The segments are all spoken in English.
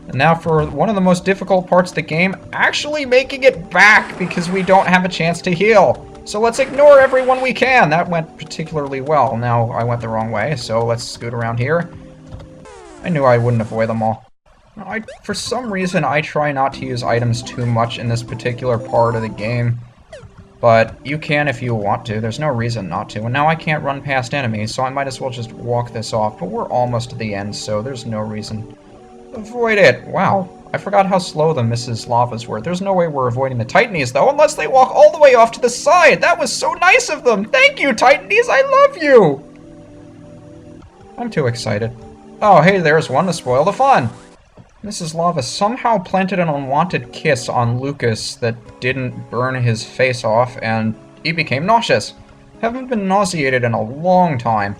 And now for one of the most difficult parts of the game, actually making it back because we don't have a chance to heal. So let's ignore everyone we can. That went particularly well. Now I went the wrong way, so let's scoot around here. I knew I wouldn't avoid them all. For some reason, I try not to use items too much in this particular part of the game. But you can if you want to. There's no reason not to. And now I can't run past enemies, so I might as well just walk this off. But we're almost to the end, so there's no reason. Avoid it. Wow. I forgot how slow the Mrs. Lavas were. There's no way we're avoiding the Titanies, though, unless they walk all the way off to the side. That was so nice of them. Thank you, Titanies. I love you. I'm too excited. Oh, hey, there's one to spoil the fun. Mrs. Lava somehow planted an unwanted kiss on Lucas that didn't burn his face off, and he became nauseous. Haven't been nauseated in a long time.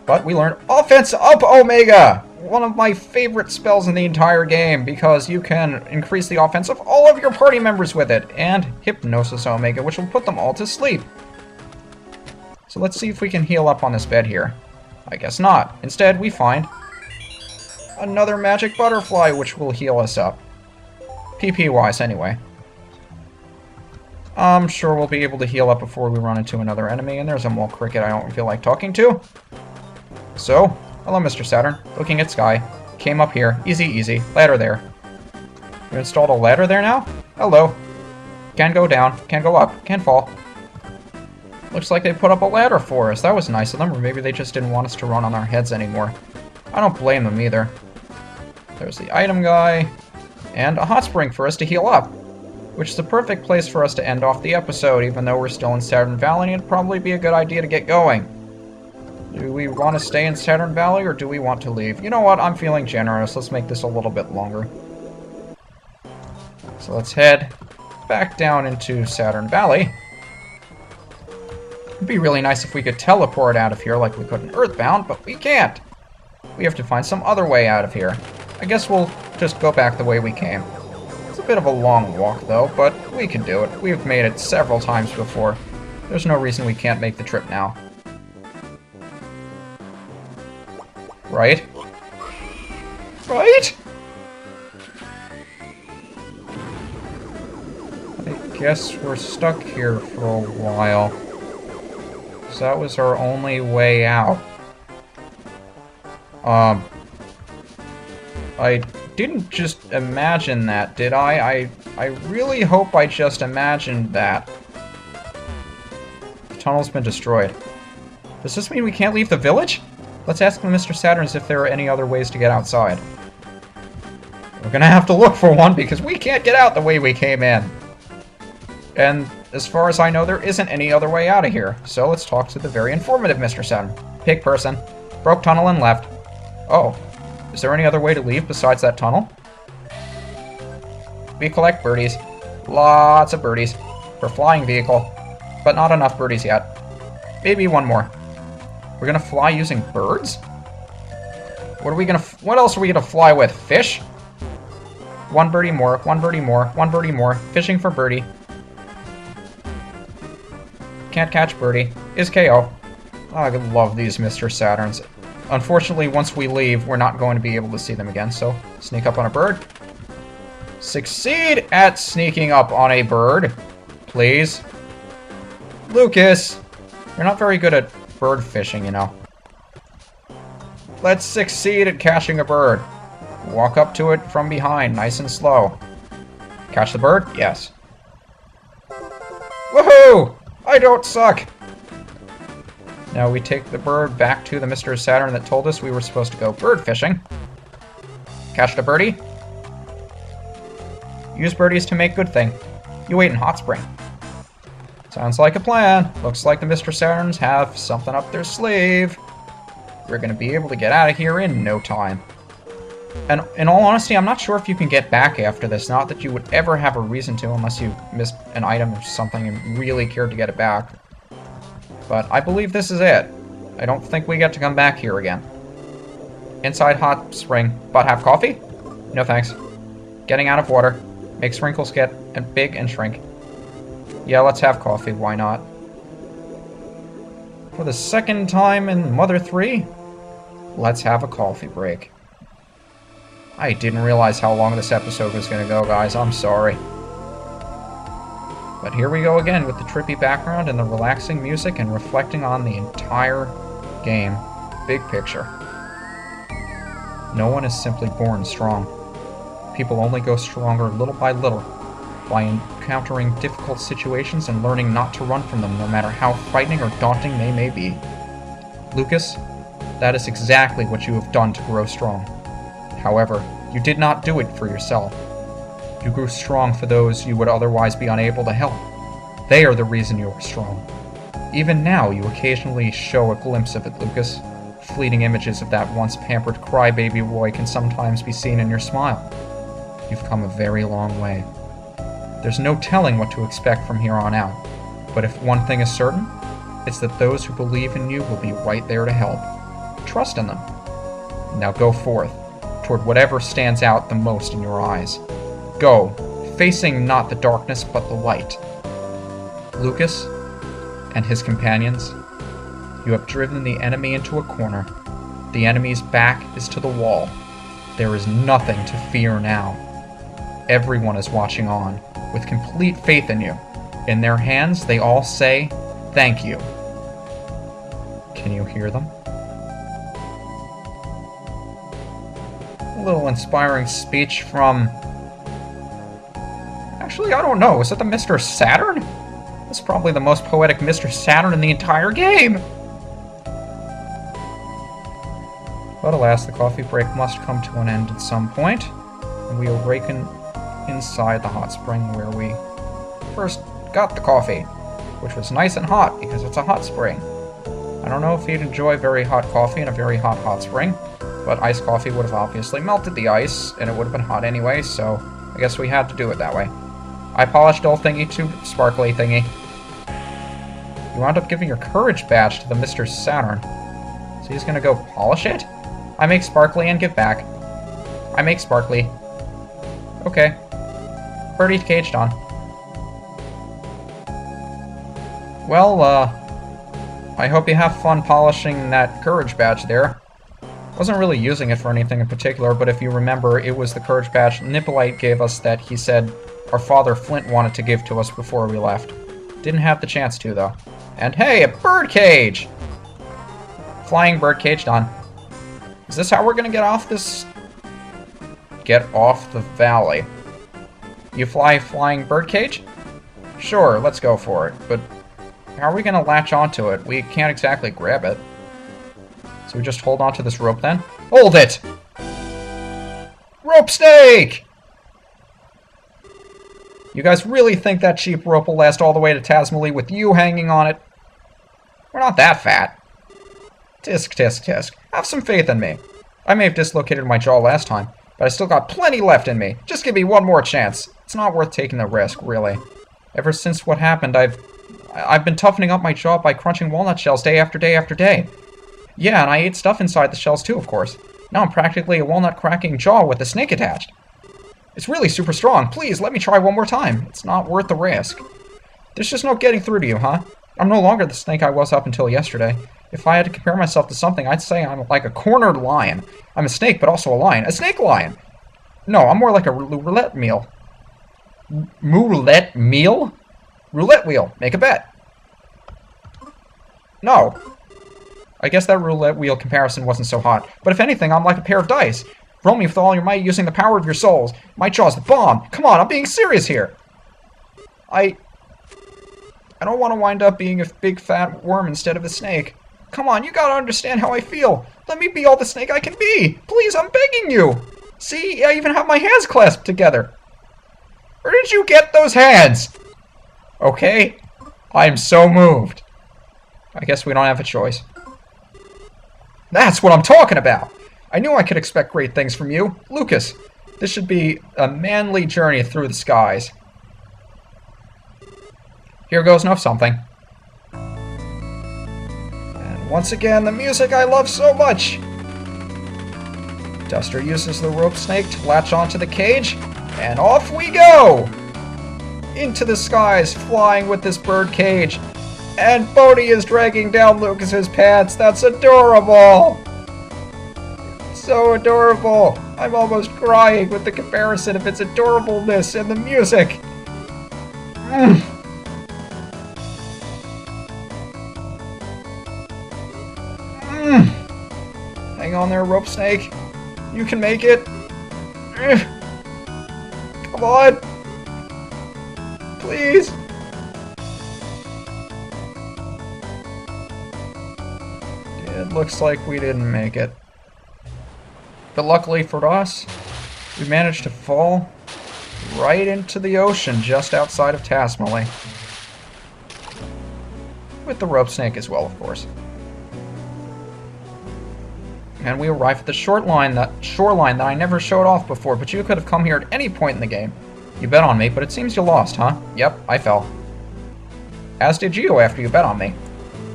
But we learned Offense Up Omega! One of my favorite spells in the entire game, because you can increase the offense of all of your party members with it, and Hypnosis Omega, which will put them all to sleep. So let's see if we can heal up on this bed here. I guess not. Instead, we find another magic butterfly, which will heal us up. PP-wise, anyway. I'm sure we'll be able to heal up before we run into another enemy, and there's a mole cricket I don't feel like talking to. So, hello, Mr. Saturn. Looking at sky. Came up here. Easy, easy. Ladder there. You installed a ladder there now? Hello. Can go down. Can go up. Can fall. Looks like they put up a ladder for us. That was nice of them, or maybe they just didn't want us to run on our heads anymore. I don't blame them either. There's the item guy, and a hot spring for us to heal up, which is the perfect place for us to end off the episode, even though we're still in Saturn Valley, and it'd probably be a good idea to get going. Do we want to stay in Saturn Valley, or do we want to leave? You know what, I'm feeling generous. Let's make this a little bit longer. So let's head back down into Saturn Valley. It'd be really nice if we could teleport out of here like we could in Earthbound, but we can't. We have to find some other way out of here. I guess we'll just go back the way we came. It's a bit of a long walk, though, but we can do it. We've made it several times before. There's no reason we can't make the trip now. Right? Right? I guess we're stuck here for a while. So that was our only way out. I didn't just imagine that, did I? I really hope I just imagined that. The tunnel's been destroyed. Does this mean we can't leave the village? Let's ask Mr. Saturns if there are any other ways to get outside. We're gonna have to look for one because we can't get out the way we came in. And as far as I know, there isn't any other way out of here. So let's talk to the very informative Mr. Saturn. Pig person. Broke tunnel and left. Oh. Is there any other way to leave besides that tunnel? We collect birdies. Lots of birdies. For flying vehicle. But not enough birdies yet. Maybe one more. We're gonna fly using birds? What else are we gonna fly with? Fish? One birdie more, one birdie more, one birdie more. Fishing for birdie. Can't catch birdie. Is KO. Oh, I love these Mr. Saturns. Unfortunately, once we leave, we're not going to be able to see them again, so sneak up on a bird. Succeed at sneaking up on a bird, please. Lucas, you're not very good at bird fishing, you know. Let's succeed at catching a bird. Walk up to it from behind, nice and slow. Catch the bird? Yes. Woohoo! I don't suck! Now we take the bird back to the Mr. Saturn that told us we were supposed to go bird fishing. Catch the birdie. Use birdies to make good thing. You wait in hot spring. Sounds like a plan. Looks like the Mr. Saturns have something up their sleeve. We're going to be able to get out of here in no time. And in all honesty, I'm not sure if you can get back after this. Not that you would ever have a reason to unless you missed an item or something and really cared to get it back. But I believe this is it. I don't think we get to come back here again. Inside hot spring, but have coffee? No thanks. Getting out of water. Makes wrinkles get big and shrink. Yeah, let's have coffee, why not? For the second time in Mother 3, let's have a coffee break. I didn't realize how long this episode was going to go, guys. I'm sorry. But here we go again with the trippy background and the relaxing music and reflecting on the entire game. Big picture. No one is simply born strong. People only go stronger little by little by encountering difficult situations and learning not to run from them no matter how frightening or daunting they may be. Lucas, that is exactly what you have done to grow strong. However, you did not do it for yourself. You grew strong for those you would otherwise be unable to help. They are the reason you are strong. Even now, you occasionally show a glimpse of it, Lucas. Fleeting images of that once pampered crybaby boy can sometimes be seen in your smile. You've come a very long way. There's no telling what to expect from here on out, but if one thing is certain, it's that those who believe in you will be right there to help. Trust in them. Now go forth, toward whatever stands out the most in your eyes. Go, facing not the darkness but the light. Lucas and his companions, you have driven the enemy into a corner. The enemy's back is to the wall. There is nothing to fear now. Everyone is watching on, with complete faith in you. In their hands, they all say, "Thank you." Can you hear them? A little inspiring speech from... Actually, I don't know. Is it the Mr. Saturn? That's probably the most poetic Mr. Saturn in the entire game! But alas, the coffee break must come to an end at some point, and we awaken inside the hot spring where we first got the coffee, which was nice and hot because it's a hot spring. I don't know if you'd enjoy very hot coffee in a very hot spring, but iced coffee would have obviously melted the ice, and it would have been hot anyway, so I guess we had to do it that way. I polished old thingy to sparkly thingy. You wound up giving your courage badge to the Mr. Saturn. So he's gonna go polish it? I make sparkly and give back. I make sparkly. Okay. Birdie caged on. Well, I hope you have fun polishing that courage badge there. Wasn't really using it for anything in particular, but if you remember, it was the courage badge Nippolite gave us that he said our father Flint wanted to give to us before we left. Didn't have the chance to, though. And hey, a bird cage! Flying bird caged on. Is this how we're gonna get off this... Get off the valley? You fly flying bird cage? Sure, let's go for it, but how are we gonna latch onto it? We can't exactly grab it. So we just hold onto this rope then? Hold it! Rope snake! You guys really think that cheap rope will last all the way to Tasmally with you hanging on it? We're not that fat. Tisk, tisk, tisk. Have some faith in me. I may have dislocated my jaw last time, but I still got plenty left in me. Just give me one more chance. It's not worth taking the risk, really. Ever since what happened, I've been toughening up my jaw by crunching walnut shells day after day after day. Yeah, and I ate stuff inside the shells too, of course. Now I'm practically a walnut-cracking jaw with a snake attached. It's really super strong. Please, let me try one more time. It's not worth the risk. There's just no getting through to you, huh? I'm no longer the snake I was up until yesterday. If I had to compare myself to something, I'd say I'm like a cornered lion. I'm a snake, but also a lion. A snake lion! No, I'm more like a roulette meal. Roulette meal? Roulette wheel. Make a bet. No. I guess that roulette wheel comparison wasn't so hot. But if anything, I'm like a pair of dice. Roll me with all your might using the power of your souls. My jaw's the bomb. Come on, I'm being serious here. I don't want to wind up being a big fat worm instead of a snake. Come on, you gotta understand how I feel. Let me be all the snake I can be. Please, I'm begging you. See, I even have my hands clasped together. Where did you get those hands? Okay, I'm so moved. I guess we don't have a choice. That's what I'm talking about. I knew I could expect great things from you. Lucas, this should be a manly journey through the skies. Here goes no something. And once again, the music I love so much. Duster uses the rope snake to latch onto the cage, and off we go! Into the skies, flying with this bird cage. And Bodhi is dragging down Lucas's pants. That's adorable! So adorable! I'm almost crying with the comparison of its adorableness and the music. Hang on there, Rope Snake. You can make it. Come on. Please. It looks like we didn't make it. But luckily for us, we managed to fall right into the ocean just outside of Tasmally. With the Rope Snake as well, of course. And we arrived at the shoreline that I never showed off before, but you could have come here at any point in the game. You bet on me, but it seems you lost, huh? Yep, I fell. As did you after you bet on me.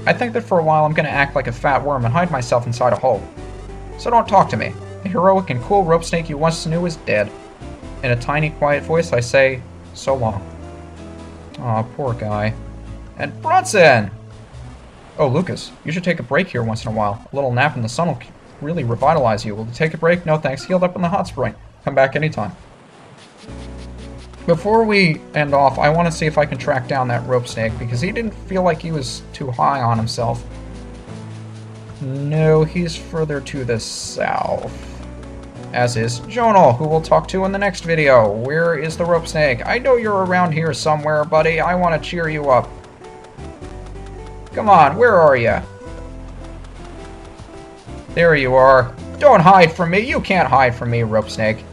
I think that for a while I'm going to act like a fat worm and hide myself inside a hole. So don't talk to me. The heroic and cool Rope Snake you once knew is dead. In a tiny, quiet voice, I say, so long. Aw, poor guy. And Bronson! Oh, Lucas, you should take a break here once in a while. A little nap in the sun will really revitalize you. Will you take a break? No thanks, healed up in the hot spring. Come back anytime. Before we end off, I want to see if I can track down that Rope Snake, because he didn't feel like he was too high on himself. No, he's further to the south. As is Jonal, who we'll talk to in the next video. Where is the Rope Snake? I know you're around here somewhere, buddy. I want to cheer you up. Come on, where are you? There you are. Don't hide from me. You can't hide from me, Rope Snake.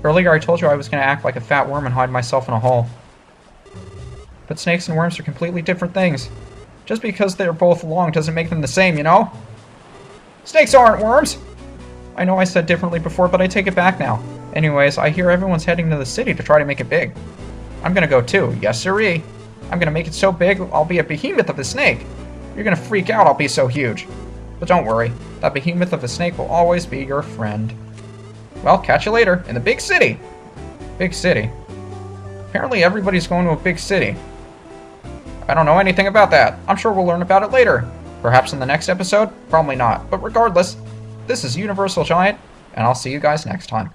Earlier I told you I was going to act like a fat worm and hide myself in a hole. But snakes and worms are completely different things. Just because they're both long doesn't make them the same, you know? Snakes aren't worms! I know I said differently before, but I take it back now. Anyways, I hear everyone's heading to the city to try to make it big. I'm gonna go too, yes sirree. I'm gonna make it so big, I'll be a behemoth of a snake. You're gonna freak out, I'll be so huge. But don't worry, that behemoth of a snake will always be your friend. Well, catch you later, in the big city. Big city. Apparently everybody's going to a big city. I don't know anything about that. I'm sure we'll learn about it later. Perhaps in the next episode? Probably not. But regardless, this is UniversalGiant, and I'll see you guys next time.